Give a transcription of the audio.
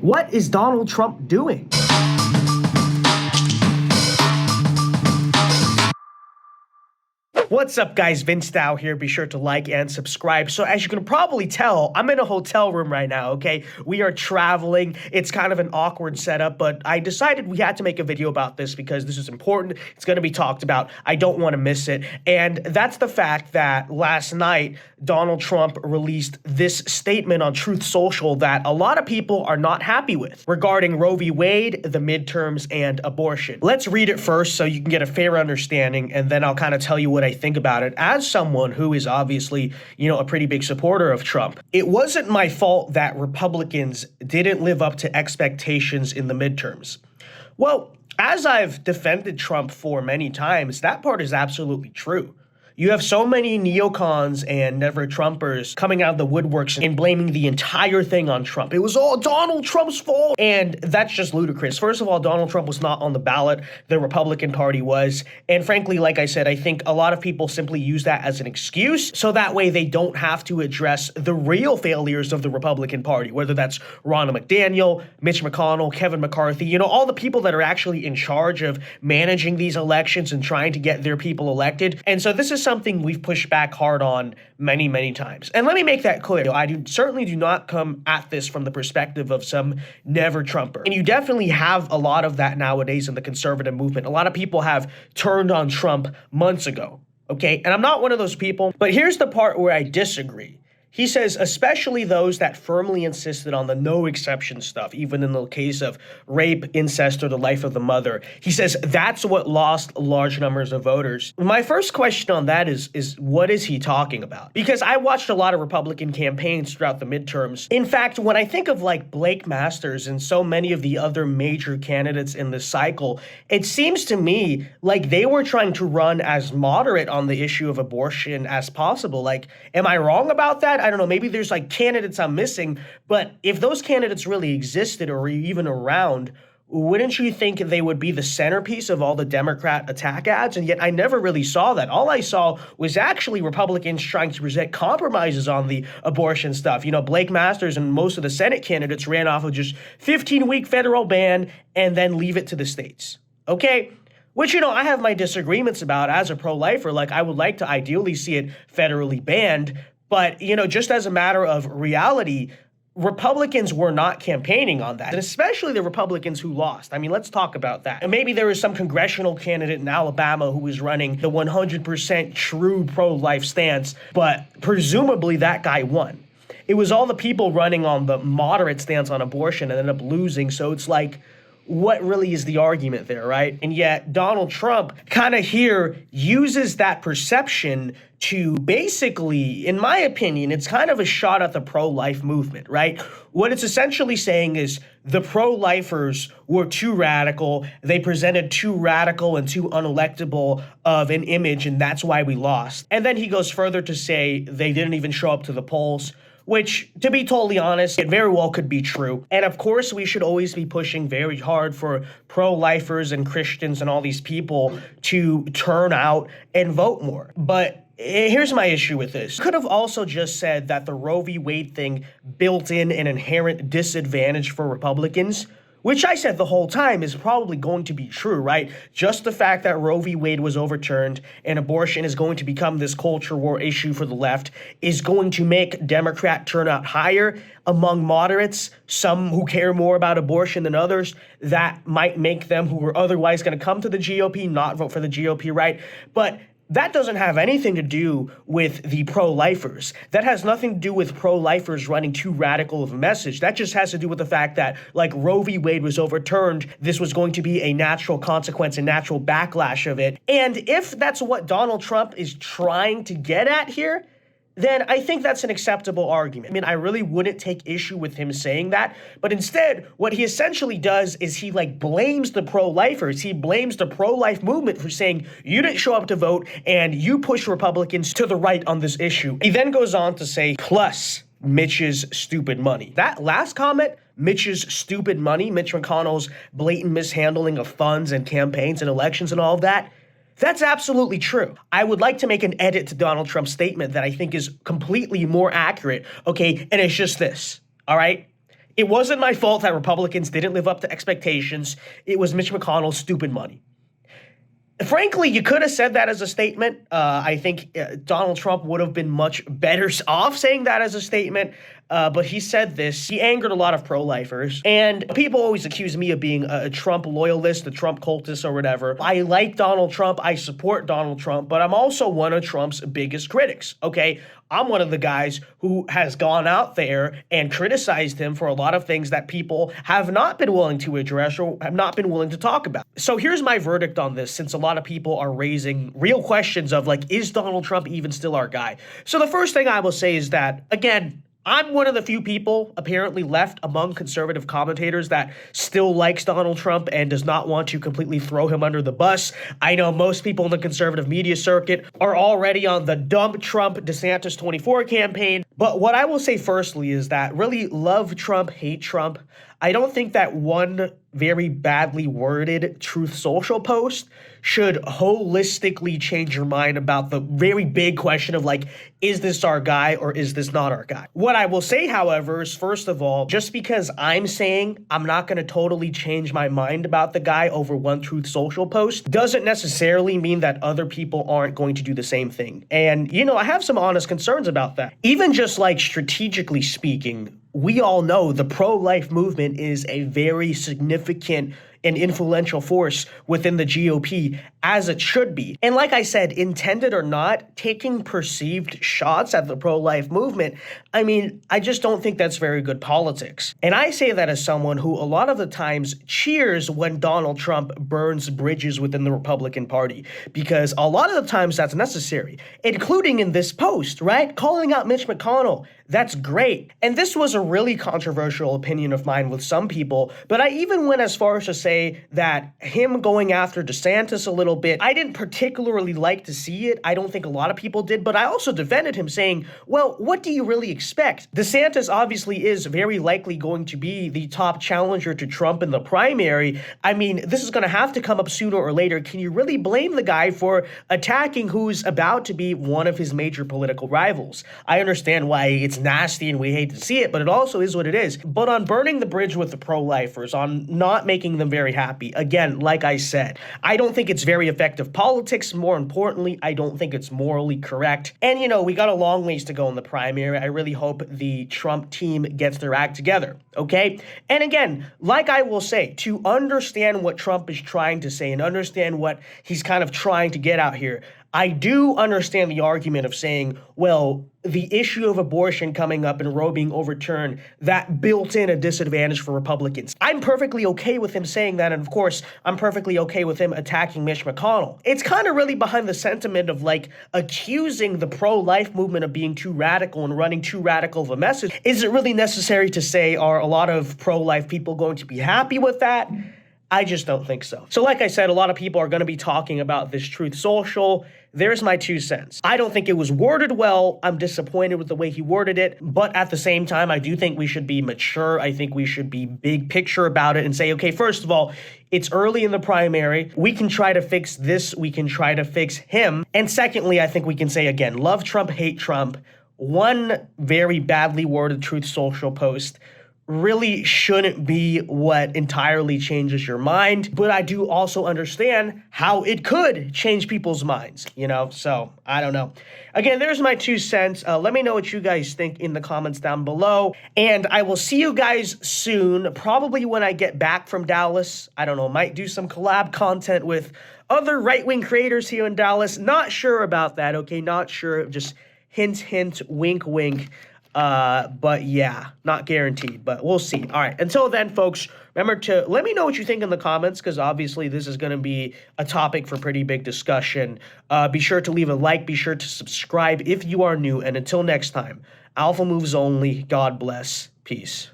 What is Donald Trump doing? What's up, guys? thevincedao here. Be sure to like and subscribe. So as you can probably tell, I'm in a hotel room right now, okay? We are traveling. It's kind of an awkward setup, but I decided we had to make a video about this because this is important. It's going to be talked about. I don't want to miss it. And that's the fact that last night, Donald Trump released this statement on Truth Social that a lot of people are not happy with regarding Roe V Wade, the midterms, and abortion. Let's read it first so you can get a fair understanding, and then I'll kind of tell you what I think about it as someone who is obviously, a pretty big supporter of Trump. It wasn't my fault that Republicans didn't live up to expectations in the midterms. Well, as I've defended Trump for many times, that part is absolutely true. You have so many neocons and never-Trumpers coming out of the woodworks and blaming the entire thing on Trump. It was all Donald Trump's fault. And that's just ludicrous. First of all, Donald Trump was not on the ballot. The Republican Party was. And frankly, like I said, I think a lot of people simply use that as an excuse so that way they don't have to address the real failures of the Republican Party, whether that's Ron McDaniel, Mitch McConnell, Kevin McCarthy, all the people that are actually in charge of managing these elections and trying to get their people elected. And so this is something we've pushed back hard on many, many times. And let me make that clear. I certainly do not come at this from the perspective of some never-Trumper. And you definitely have a lot of that nowadays in the conservative movement. A lot of people have turned on Trump months ago, okay? And I'm not one of those people, but here's the part where I disagree. He says, especially those that firmly insisted on the no exception stuff, even in the case of rape, incest, or the life of the mother. He says that's what lost large numbers of voters. My first question on that is what is he talking about? Because I watched a lot of Republican campaigns throughout the midterms. In fact, when I think of like Blake Masters and so many of the other major candidates in this cycle, it seems to me like they were trying to run as moderate on the issue of abortion as possible. Like, am I wrong about that? I don't know, maybe there's like candidates I'm missing, but if those candidates really existed or were even around, wouldn't you think they would be the centerpiece of all the Democrat attack ads? And yet I never really saw that. All I saw was actually Republicans trying to present compromises on the abortion stuff. Blake Masters and most of the Senate candidates ran off of just 15-week federal ban and then leave it to the states. Okay? Which, I have my disagreements about as a pro-lifer. Like, I would like to ideally see it federally banned. But, just as a matter of reality, Republicans were not campaigning on that, and especially the Republicans who lost. I mean, let's talk about that. And maybe there was some congressional candidate in Alabama who was running the 100% true pro-life stance, but presumably that guy won. It was all the people running on the moderate stance on abortion and ended up losing, so it's like, what really is the argument there, right? And yet Donald Trump kind of here uses that perception to basically, in my opinion, it's kind of a shot at the pro-life movement, right? What it's essentially saying is the pro-lifers were too radical. They presented too radical and too unelectable of an image, and that's why we lost. And then he goes further to say they didn't even show up to the polls, which, to be totally honest, it very well could be true. And of course, we should always be pushing very hard for pro-lifers and Christians and all these people to turn out and vote more. But here's my issue with this. Could have also just said that the Roe v. Wade thing built in an inherent disadvantage for Republicans, which I said the whole time is probably going to be true, right? Just the fact that Roe v. Wade was overturned and abortion is going to become this culture war issue for the left is going to make Democrat turnout higher among moderates, some who care more about abortion than others. That might make them who were otherwise going to come to the GOP not vote for the GOP, right? But that doesn't have anything to do with the pro-lifers. That has nothing to do with pro-lifers running too radical of a message. That just has to do with the fact that, like, Roe v. Wade was overturned, this was going to be a natural consequence, a natural backlash of it. And if that's what Donald Trump is trying to get at here, then I think that's an acceptable argument. I mean, I really wouldn't take issue with him saying that, but instead, what he essentially does is he blames the pro-lifers. He blames the pro-life movement for saying, you didn't show up to vote and you push Republicans to the right on this issue. He then goes on to say, plus Mitch's stupid money. That last comment, Mitch's stupid money, Mitch McConnell's blatant mishandling of funds and campaigns and elections and all of that, that's absolutely true. I would like to make an edit to Donald Trump's statement that I think is completely more accurate, okay? And it's just this, all right? It wasn't my fault that Republicans didn't live up to expectations. It was Mitch McConnell's stupid money. Frankly, you could have said that as a statement. I think Donald Trump would have been much better off saying that as a statement. But he said this. He angered a lot of pro-lifers. And people always accuse me of being a Trump loyalist, a Trump cultist or whatever. I like Donald Trump. I support Donald Trump. But I'm also one of Trump's biggest critics, okay? I'm one of the guys who has gone out there and criticized him for a lot of things that people have not been willing to address or have not been willing to talk about. So here's my verdict on this, since a lot of people are raising real questions of like, is Donald Trump even still our guy? So the first thing I will say is that, again, I'm one of the few people apparently left among conservative commentators that still likes Donald Trump and does not want to completely throw him under the bus. I know most people in the conservative media circuit are already on the dump Trump DeSantis 24 campaign. But what I will say firstly is that really love Trump, hate Trump. I don't think that one very badly worded Truth Social post should holistically change your mind about the very big question of like, is this our guy or is this not our guy? What I will say, however, is first of all, just because I'm saying I'm not going to totally change my mind about the guy over one Truth Social post doesn't necessarily mean that other people aren't going to do the same thing. And, you know, I have some honest concerns about that. Even just like strategically speaking, we all know the pro-life movement is a very significant and influential force within the GOP, as it should be. And like I said, intended or not, taking perceived shots at the pro-life movement, I mean, I just don't think that's very good politics. And I say that as someone who a lot of the times cheers when Donald Trump burns bridges within the Republican Party, because a lot of the times that's necessary, including in this post, right? Calling out Mitch McConnell. That's great. And this was a really controversial opinion of mine with some people, but I even went as far as to say that him going after DeSantis a little bit, I didn't particularly like to see it. I don't think a lot of people did, but I also defended him saying, well, what do you really expect? DeSantis obviously is very likely going to be the top challenger to Trump in the primary. I mean, this is going to have to come up sooner or later. Can you really blame the guy for attacking who's about to be one of his major political rivals? I understand why it's nasty and we hate to see it, but it also is what it is. But on burning the bridge with the pro-lifers, on not making them very happy, again, like I said, I don't think it's very effective politics. More importantly, I don't think it's morally correct. And, you know, we got a long ways to go in the primary. I really hope the Trump team gets their act together, okay? And again, like I will say, to understand what Trump is trying to say and understand what he's kind of trying to get out here, I do understand the argument of saying, well, the issue of abortion coming up and Roe being overturned, that built in a disadvantage for Republicans. I'm perfectly okay with him saying that. And of course, I'm perfectly okay with him attacking Mitch McConnell. It's kind of really behind the sentiment of like accusing the pro-life movement of being too radical and running too radical of a message. Is it really necessary to say, are a lot of pro-life people going to be happy with that? I just don't think so. So like I said, a lot of people are going to be talking about this Truth Social. There's my 2 cents. I don't think it was worded well. I'm disappointed with the way he worded it. But at the same time, I do think we should be mature. I think we should be big picture about it and say, okay, first of all, it's early in the primary. We can try to fix this. We can try to fix him. And secondly, I think we can say again, love Trump, hate Trump. One very badly worded Truth Social post really shouldn't be what entirely changes your mind. But I do also understand how it could change people's minds, you know? So I don't know. Again, there's my 2 cents. Let me know what you guys think in the comments down below. And I will see you guys soon, probably when I get back from Dallas. I don't know, might do some collab content with other right-wing creators here in Dallas. Not sure about that, okay? Not sure. Just hint, hint, wink, wink. But yeah, not guaranteed, but we'll see. All right. Until then, folks, remember to let me know what you think in the comments, because obviously this is going to be a topic for pretty big discussion. Be sure to leave a like, be sure to subscribe if you are new. And until next time, Alpha Moves Only. God bless. Peace.